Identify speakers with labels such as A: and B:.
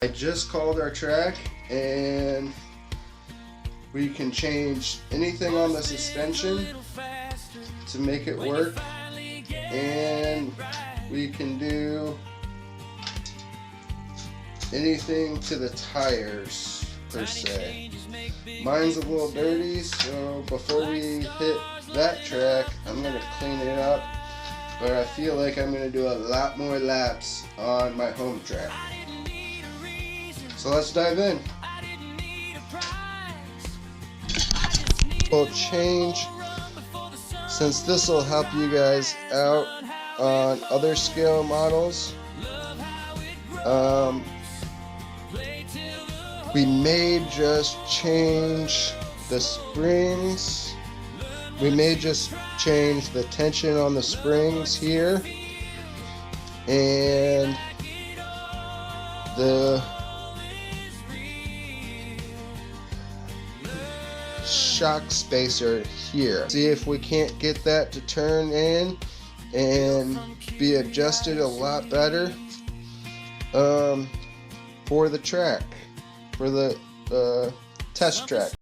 A: I just called our track and we can change anything on the suspension to make it work, and we can do anything to the tires per se. Mine's a little dirty, so before we hit that track I'm going to clean it up, but I feel like I'm going to do a lot more laps on my home track. So let's dive in. We'll change, since this will help you guys out on other scale models. We may just change the springs. We may just change the tension on the springs here, and the shock spacer here. See if we can't get that to turn in and be adjusted a lot better for the track, for the test track.